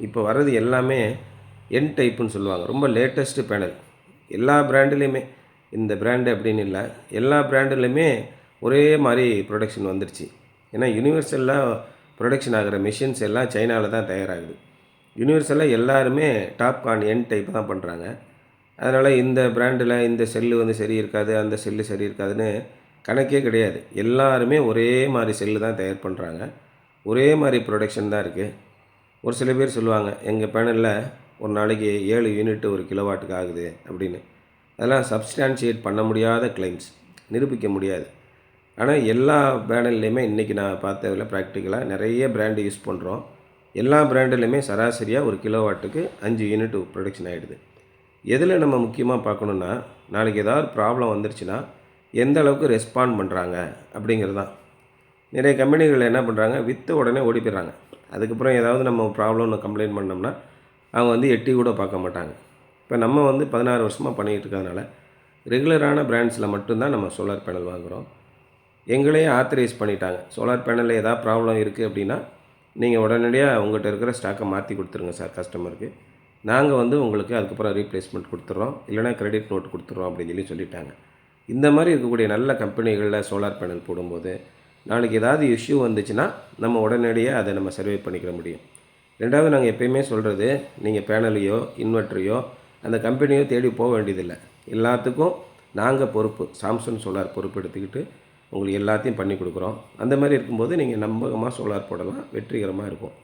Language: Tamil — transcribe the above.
இப்போ வர்றது எல்லாமே என் டைப்புன்னு சொல்லுவாங்க. ரொம்ப லேட்டஸ்ட்டு பேனல். எல்லா பிராண்டுலேயுமே இந்த பிராண்டு அப்படின்னு இல்லை, எல்லா பிராண்டுலேயுமே ஒரே மாதிரி ப்ரொடக்ஷன் வந்துருச்சு. ஏன்னா யுனிவர்சலாக ப்ரொடக்ஷன் ஆகிற மிஷின்ஸ் எல்லாம் சைனாவில் தான் தயாராகுது. யூனிவர்சலாக எல்லாருமே டாப்கான் என் டைப் தான் பண்ணுறாங்க. அதனால் இந்த பிராண்டில் இந்த செல்லு வந்து சரி இருக்காது, அந்த செல்லு சரி இருக்காதுன்னு கணக்கே கிடையாது. எல்லாருமே ஒரே மாதிரி செல்லு தான் தயார் பண்ணுறாங்க. ஒரே மாதிரி ப்ரொடக்ஷன் தான் இருக்குது. ஒரு சில பேர் சொல்லுவாங்க, எங்கள் பேனலில் ஒரு நாளைக்கு 7 யூனிட் ஒரு கிலோவாட்டுக்கு ஆகுது அப்படின்னு. அதெல்லாம் சப்ஸ்டான்ஷியேட் பண்ண முடியாத கிளைம்ஸ், நிரூபிக்க முடியாது. ஆனால் எல்லா பேனல்லையுமே இன்றைக்கி நான் பார்த்ததில் ப்ராக்டிக்கலாக நிறைய பிராண்டு யூஸ் பண்ணுறோம். எல்லா பிராண்டுலையுமே சராசரியாக ஒரு கிலோவாட்டுக்கு 5 யூனிட் ப்ரொடக்ஷன் ஆகிடுது. எதில் நம்ம முக்கியமாக பார்க்கணுன்னா, நாளைக்கு ஏதாவது ப்ராப்ளம் வந்துருச்சுன்னா எந்த அளவுக்கு ரெஸ்பாண்ட் பண்ணுறாங்க அப்படிங்கிறது தான். நிறைய கம்பெனிகள் என்ன பண்ணுறாங்க, விற்று உடனே ஓடி போயிடுறாங்க. அதுக்கப்புறம் ஏதாவது நம்ம ப்ராப்ளம்னு கம்ப்ளைண்ட் பண்ணோம்னா அவங்க வந்து எட்டி கூட பார்க்க மாட்டாங்க. இப்போ நம்ம வந்து 16 வருஷமாக பண்ணிகிட்டு இருக்கிறதுனால ரெகுலரான பிராண்ட்ஸில் மட்டும்தான் நம்ம சோலார் பேனல் வாங்குகிறோம். எங்களையே ஆத்தரைஸ் பண்ணிட்டாங்க. சோலார் பேனலில் ஏதாவது ப்ராப்ளம் இருக்குது அப்படின்னா நீங்கள் உடனடியாக உங்கள்கிட்ட இருக்கிற ஸ்டாக்கை மாற்றி கொடுத்துருங்க சார் கஸ்டமருக்கு. நாங்கள் வந்து உங்களுக்கு அதுக்கப்புறம் ரீப்ளேஸ்மெண்ட் கொடுத்துட்றோம், இல்லைனா கிரெடிட் நோட் கொடுத்துட்றோம் அப்படின்னு சொல்லிட்டாங்க. இந்த மாதிரி இருக்கக்கூடிய நல்ல கம்பெனிகளில் சோலார் பேனல் போடும்போது நாளைக்கு ஏதாவது இஷ்யூ வந்துச்சுன்னா நம்ம உடனடியாக அதை நம்ம சர்வே பண்ணிக்கிற முடியும். ரெண்டாவது, நாங்கள் எப்பயுமே சொல்கிறது, நீங்கள் பேனலையோ இன்வெர்ட்டரையோ அந்த கம்பெனியோ தேடி போக வேண்டியதில்லை. எல்லாத்துக்கும் நாங்கள் பொறுப்பு, சாம்சங் சோலார் பொறுப்பு எடுத்துக்கிட்டு உங்களுக்கு எல்லாத்தையும் பண்ணி கொடுக்குறோம். அந்த மாதிரி இருக்கும்போது நீங்கள் நம்பகமாக சோலார் போடலாம், வெற்றிகரமாக இருக்கும்.